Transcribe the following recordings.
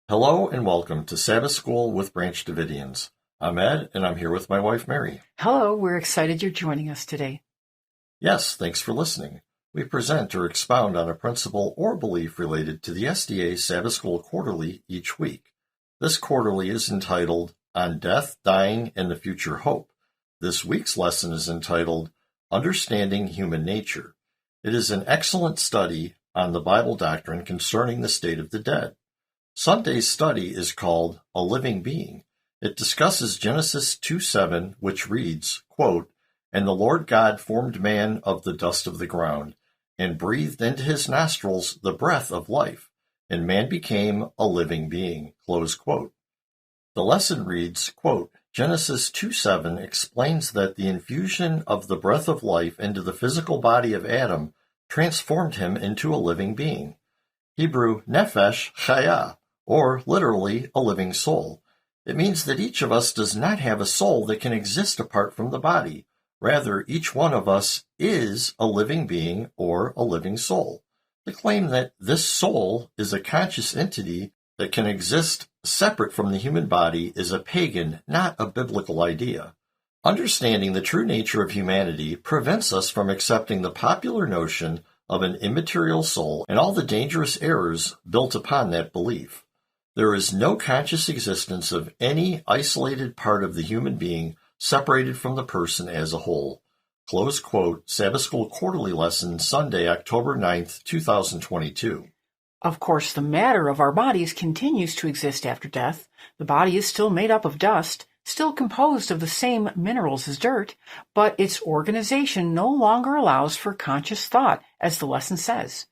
Hello and welcome to Sabbath School with Branch Davidians. I'm Ed, and I'm here with my wife, Mary. Hello, we're excited you're joining us today. Yes, thanks for listening. We present or expound on a principle or belief related to the SDA Sabbath School Quarterly each week. This quarterly is entitled, On Death, Dying, and the Future Hope. This week's lesson is entitled, Understanding Human Nature. It is an excellent study on the Bible doctrine concerning the state of the dead. Sunday's study is called A Living Being. It discusses Genesis 2:7, which reads, quote, And the Lord God formed man of the dust of the ground, and breathed into his nostrils the breath of life, and man became a living being. Close quote. The lesson reads, quote, Genesis 2:7 explains that the infusion of the breath of life into the physical body of Adam transformed him into a living being. Hebrew nefesh chaya, or literally a living soul. It means that each of us does not have a soul that can exist apart from the body. Rather, each one of us is a living being or a living soul. The claim that this soul is a conscious entity that can exist separate from the human body is a pagan, not a biblical idea. Understanding the true nature of humanity prevents us from accepting the popular notion of an immaterial soul and all the dangerous errors built upon that belief. There is no conscious existence of any isolated part of the human being separated from the person as a whole. Close quote, Sabbath School Quarterly Lesson, Sunday, October 9th, 2022. Of course, the matter of our bodies continues to exist after death. The body is still made up of dust, still composed of the same minerals as dirt, but its organization no longer allows for conscious thought, as the lesson says.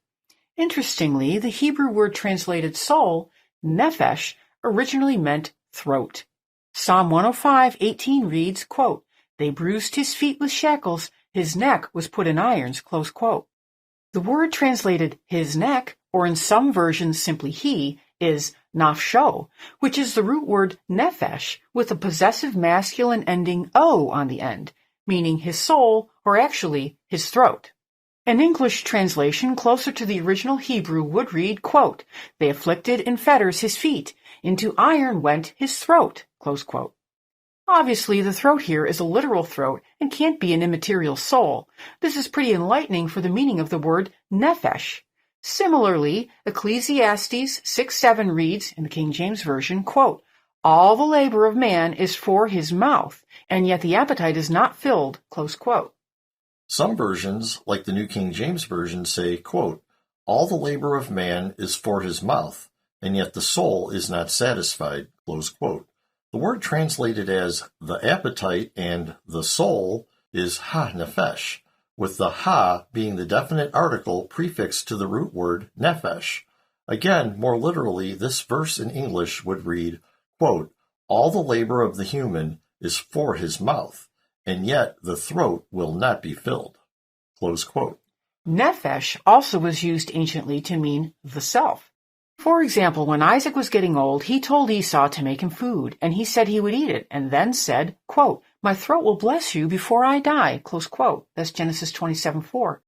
Interestingly, the Hebrew word translated soul, nefesh, originally meant throat. Psalm 105:18 reads, quote, They bruised his feet with shackles, his neck was put in irons, close quote. The word translated his neck, or in some versions simply he, is nafsho, which is the root word nefesh with a possessive masculine ending o on the end, meaning his soul, or actually his throat. An English translation closer to the original Hebrew would read, quote, They afflicted in fetters his feet, into iron went his throat, close quote. Obviously, the throat here is a literal throat and can't be an immaterial soul. This is pretty enlightening for the meaning of the word nefesh. Similarly, Ecclesiastes 6:7 reads, in the King James Version, quote, All the labor of man is for his mouth, and yet the appetite is not filled, close quote. Some versions, like the New King James Version, say, quote, All the labor of man is for his mouth, and yet the soul is not satisfied, close quote. The word translated as the appetite and the soul is ha-nefesh, with the ha being the definite article prefixed to the root word nefesh. Again, more literally, this verse in English would read, quote, All the labor of the human is for his mouth, and yet the throat will not be filled. Close quote. Nefesh also was used anciently to mean the self. For example, when Isaac was getting old, he told Esau to make him food, and he said he would eat it, and then said, quote, My throat will bless you before I die, close quote. That's Genesis 27:4.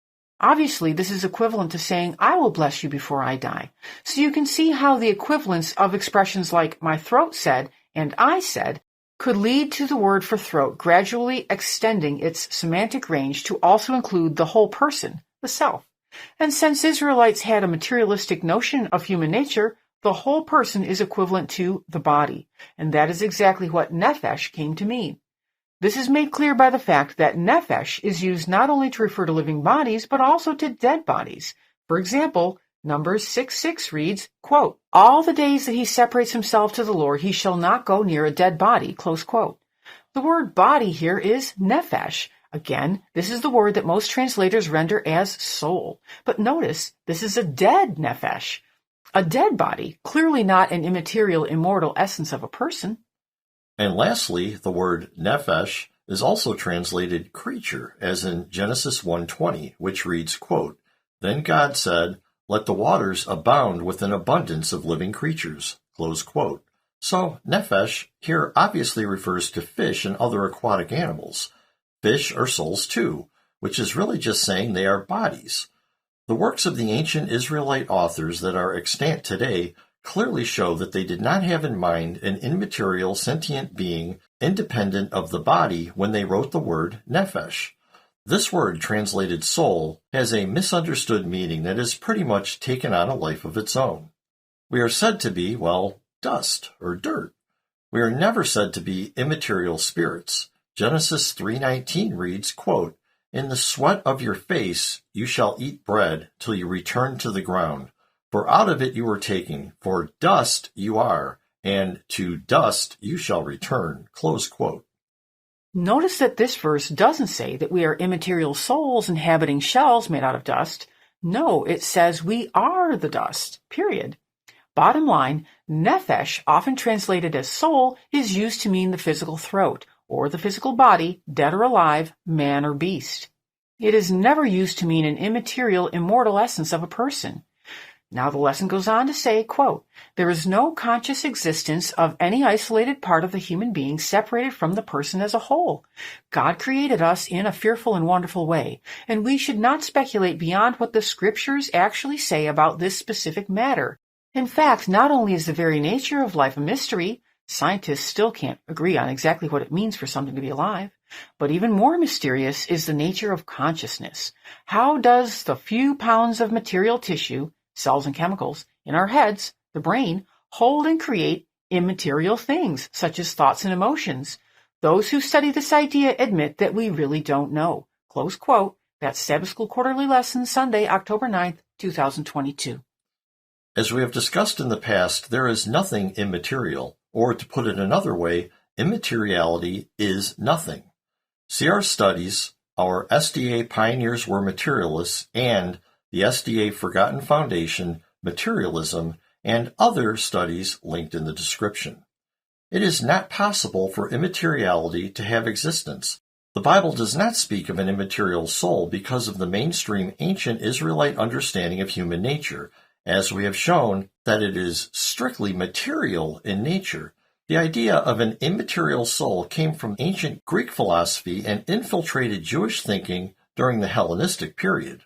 Obviously, this is equivalent to saying, I will bless you before I die. So you can see how the equivalence of expressions like my throat said and I said could lead to the word for throat gradually extending its semantic range to also include the whole person, the self. And since Israelites had a materialistic notion of human nature, the whole person is equivalent to the body, and that is exactly what nefesh came to mean. This is made clear by the fact that nefesh is used not only to refer to living bodies, but also to dead bodies. For example, Numbers 6:6 reads, quote, All the days that he separates himself to the Lord, he shall not go near a dead body, close quote. The word body here is nefesh. Again, this is the word that most translators render as soul. But notice, this is a dead nefesh. A dead body, clearly not an immaterial, immortal essence of a person. And lastly, the word nefesh is also translated creature, as in Genesis 1:20, which reads, quote, Then God said, Let the waters abound with an abundance of living creatures, close quote. So, nefesh here obviously refers to fish and other aquatic animals. Fish are souls too, which is really just saying they are bodies. The works of the ancient Israelite authors that are extant today clearly show that they did not have in mind an immaterial sentient being independent of the body when they wrote the word nephesh. This word, translated soul, has a misunderstood meaning that has pretty much taken on a life of its own. We are said to be, dust or dirt. We are never said to be immaterial spirits. Genesis 3:19 reads, quote, "In the sweat of your face you shall eat bread till you return to the ground. For out of it you were taken, for dust you are, and to dust you shall return." Close quote. Notice that this verse doesn't say that we are immaterial souls inhabiting shells made out of dust. No, it says we are the dust, period. Bottom line, nephesh, often translated as soul, is used to mean the physical throat, or the physical body, dead or alive, man or beast. It is never used to mean an immaterial, immortal essence of a person. Now the lesson goes on to say, quote, "There is no conscious existence of any isolated part of the human being separated from the person as a whole. God created us in a fearful and wonderful way, and we should not speculate beyond what the scriptures actually say about this specific matter. In fact, not only is the very nature of life a mystery, scientists still can't agree on exactly what it means for something to be alive, but even more mysterious is the nature of consciousness. How does the few pounds of material tissue, cells and chemicals, in our heads, the brain, hold and create immaterial things, such as thoughts and emotions? Those who study this idea admit that we really don't know." Close quote. That's Sabbath School Quarterly Lesson, Sunday, October 9th, 2022. As we have discussed in the past, there is nothing immaterial, or to put it another way, immateriality is nothing. See our studies, our SDA Pioneers Were Materialists, and the SDA Forgotten Foundation, Materialism, and other studies linked in the description. It is not possible for immateriality to have existence. The Bible does not speak of an immaterial soul because of the mainstream ancient Israelite understanding of human nature, as we have shown that it is strictly material in nature. The idea of an immaterial soul came from ancient Greek philosophy and infiltrated Jewish thinking during the Hellenistic period.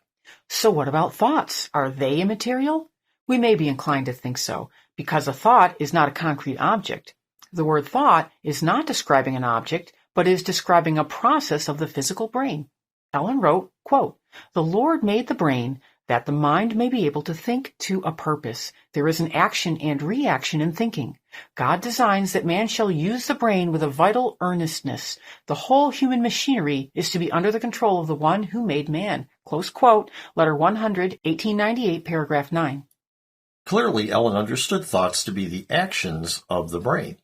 So what about thoughts? Are they immaterial? We may be inclined to think so, because a thought is not a concrete object. The word thought is not describing an object, but is describing a process of the physical brain. Ellen wrote, quote, "The Lord made the brain that the mind may be able to think to a purpose. There is an action and reaction in thinking. God designs that man shall use the brain with a vital earnestness. The whole human machinery is to be under the control of the one who made man." Close quote, Letter 100, 1898, paragraph 9. Clearly, Ellen understood thoughts to be the actions of the brain.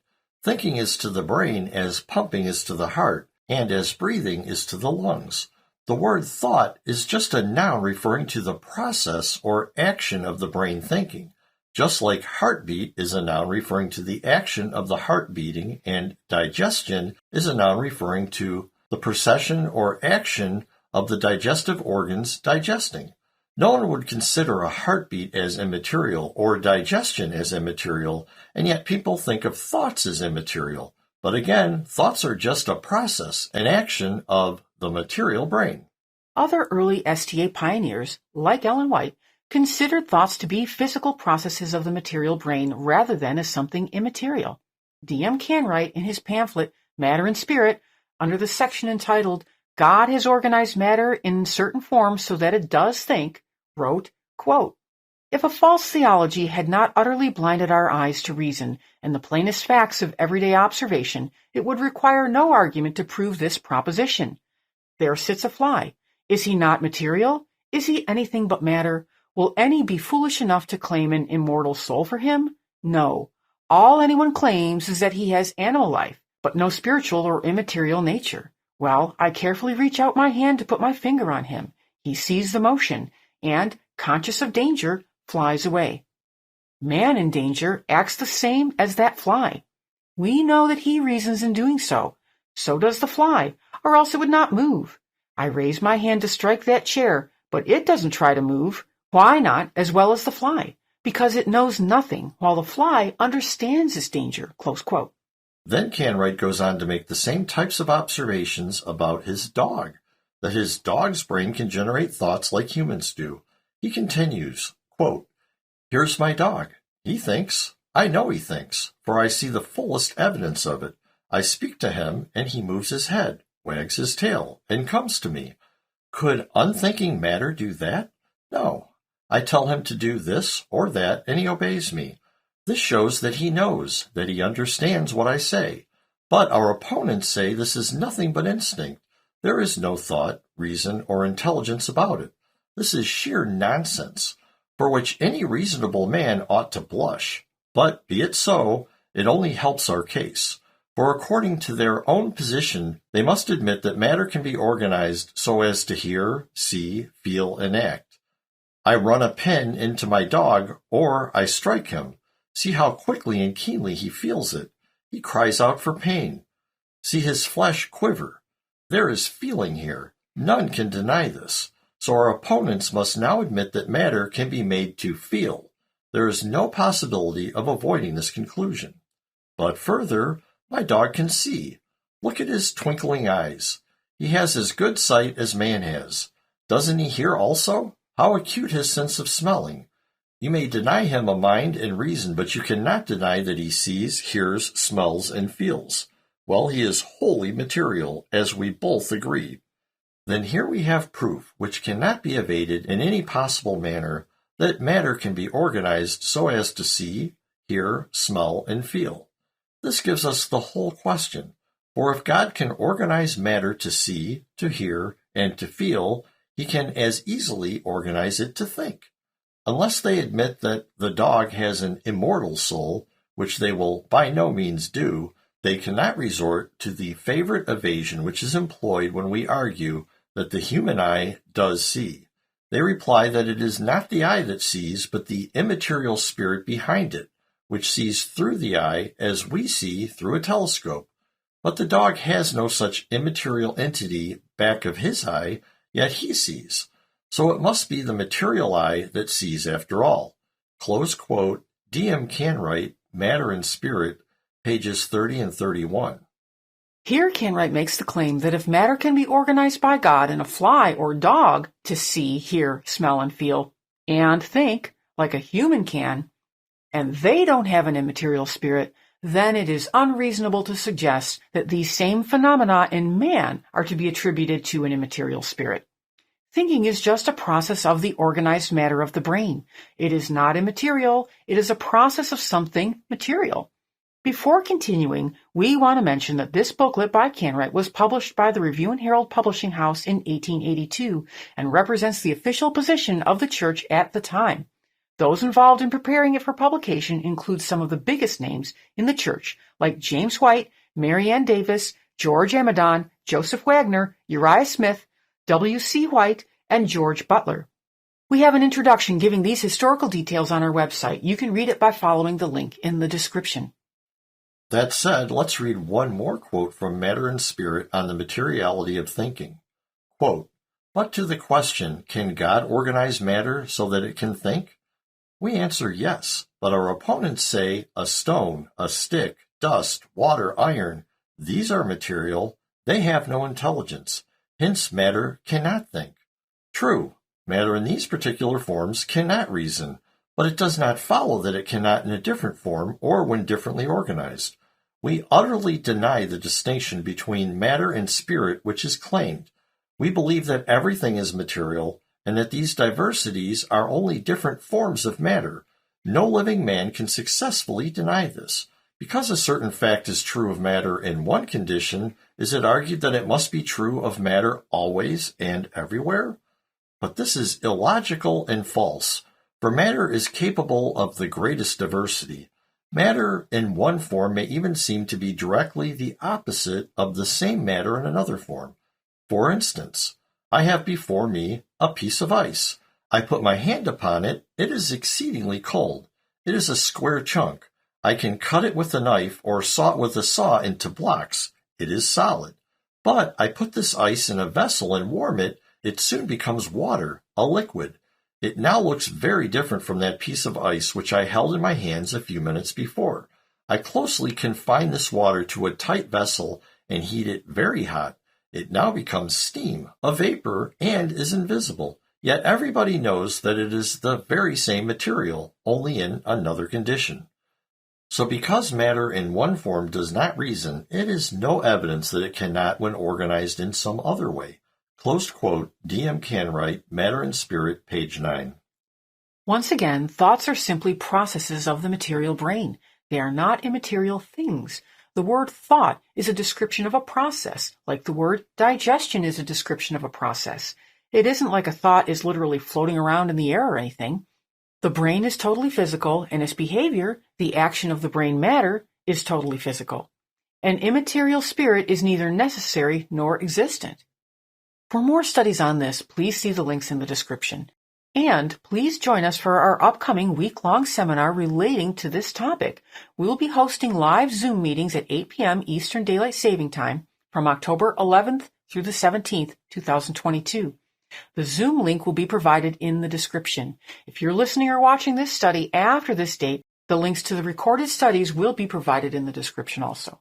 Thinking is to the brain as pumping is to the heart, and as breathing is to the lungs. The word thought is just a noun referring to the process or action of the brain thinking, just like heartbeat is a noun referring to the action of the heart beating, and digestion is a noun referring to the procession or action of the digestive organs digesting. No one would consider a heartbeat as immaterial or digestion as immaterial, and yet people think of thoughts as immaterial. But again, thoughts are just a process, an action of the material brain. Other early STA pioneers, like Ellen White, considered thoughts to be physical processes of the material brain rather than as something immaterial. D.M. Canright, in his pamphlet, Matter and Spirit, under the section entitled "God has organized matter in certain forms so that it does think," wrote, quote, "If a false theology had not utterly blinded our eyes to reason and the plainest facts of everyday observation, it would require no argument to prove this proposition. There sits a fly. Is he not material? Is he anything but matter? Will any be foolish enough to claim an immortal soul for him? No. All anyone claims is that he has animal life, but no spiritual or immaterial nature. Well, I carefully reach out my hand to put my finger on him. He sees the motion, and, conscious of danger, flies away. Man in danger acts the same as that fly. We know that he reasons in doing so. So does the fly, or else it would not move. I raise my hand to strike that chair, but it doesn't try to move. Why not, as well as the fly? Because it knows nothing, while the fly understands its danger." Close quote. Then Canright goes on to make the same types of observations about his dog, that his dog's brain can generate thoughts like humans do. He continues, quote, "Here's my dog. He thinks. I know he thinks, for I see the fullest evidence of it. I speak to him, and he moves his head, wags his tail, and comes to me. Could unthinking matter do that? No. I tell him to do this or that, and he obeys me. This shows that he knows, that he understands what I say. But our opponents say this is nothing but instinct. There is no thought, reason, or intelligence about it. This is sheer nonsense, for which any reasonable man ought to blush. But be it so, it only helps our case. For according to their own position, they must admit that matter can be organized so as to hear, see, feel, and act. I run a pin into my dog, or I strike him. See how quickly and keenly he feels it. He cries out for pain. See his flesh quiver. There is feeling here. None can deny this. So our opponents must now admit that matter can be made to feel. There is no possibility of avoiding this conclusion. But further, my dog can see. Look at his twinkling eyes. He has as good sight as man has. Doesn't he hear also? How acute his sense of smelling. You may deny him a mind and reason, but you cannot deny that he sees, hears, smells, and feels. Well, he is wholly material, as we both agree. Then here we have proof, which cannot be evaded in any possible manner, that matter can be organized so as to see, hear, smell, and feel. This gives us the whole question, for if God can organize matter to see, to hear, and to feel, he can as easily organize it to think. Unless they admit that the dog has an immortal soul, which they will by no means do, they cannot resort to the favorite evasion which is employed when we argue that the human eye does see. They reply that it is not the eye that sees, but the immaterial spirit behind it, which sees through the eye as we see through a telescope. But the dog has no such immaterial entity back of his eye, yet he sees. So it must be the material eye that sees after all. Close quote, D.M. Canright, Matter and Spirit, pages 30 and 31. Here Canright makes the claim that if matter can be organized by God in a fly or dog to see, hear, smell, and feel, and think, like a human can, and they don't have an immaterial spirit, then it is unreasonable to suggest that these same phenomena in man are to be attributed to an immaterial spirit. Thinking is just a process of the organized matter of the brain. It is not immaterial. It is a process of something material. Before continuing, we want to mention that this booklet by Canright was published by the Review and Herald Publishing House in 1882 and represents the official position of the church at the time. Those involved in preparing it for publication include some of the biggest names in the church, like James White, Mary Ann Davis, George Amidon, Joseph Wagner, Uriah Smith, W.C. White, and George Butler. We have an introduction giving these historical details on our website. You can read it by following the link in the description. That said, let's read one more quote from Matter and Spirit on the materiality of thinking. Quote, "But to the question, can God organize matter so that it can think? We answer yes, but our opponents say a stone, a stick, dust, water, iron, these are material, they have no intelligence, hence matter cannot think. True, matter in these particular forms cannot reason, but it does not follow that it cannot in a different form or when differently organized. We utterly deny the distinction between matter and spirit which is claimed. We believe that everything is material and that these diversities are only different forms of matter. No living man can successfully deny this. Because a certain fact is true of matter in one condition, is it argued that it must be true of matter always and everywhere? But this is illogical and false, for matter is capable of the greatest diversity. Matter in one form may even seem to be directly the opposite of the same matter in another form. For instance, I have before me a piece of ice. I put my hand upon it. It is exceedingly cold. It is a square chunk. I can cut it with a knife or saw it with a saw into blocks. It is solid. But I put this ice in a vessel and warm it. It soon becomes water, a liquid. It now looks very different from that piece of ice which I held in my hands a few minutes before. I closely confine this water to a tight vessel and heat it very hot. It now becomes steam, a vapor, and is invisible. Yet everybody knows that it is the very same material, only in another condition. So because matter in one form does not reason, it is no evidence that it cannot when organized in some other way. Closed quote, D.M. Canright, Matter and Spirit, page 9. Once again, thoughts are simply processes of the material brain. They are not immaterial things. The word thought is a description of a process, like the word digestion is a description of a process. It isn't like a thought is literally floating around in the air or anything. The brain is totally physical, and its behavior, the action of the brain matter, is totally physical. An immaterial spirit is neither necessary nor existent. For more studies on this, please see the links in the description. And please join us for our upcoming week-long seminar relating to this topic. We will be hosting live Zoom meetings at 8 p.m. Eastern Daylight Saving Time from October 11th through the 17th, 2022. The Zoom link will be provided in the description. If you're listening or watching this study after this date, the links to the recorded studies will be provided in the description also.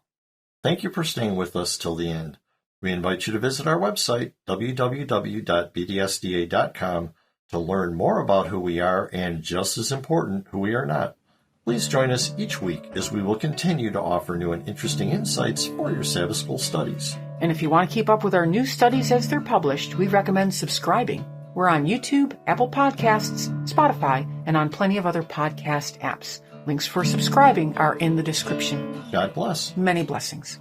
Thank you for staying with us till the end. We invite you to visit our website, www.bdsda.com, to learn more about who we are and, just as important, who we are not. Please join us each week as we will continue to offer new and interesting insights for your Sabbath School studies. And if you want to keep up with our new studies as they're published, we recommend subscribing. We're on YouTube, Apple Podcasts, Spotify, and on plenty of other podcast apps. Links for subscribing are in the description. God bless. Many blessings.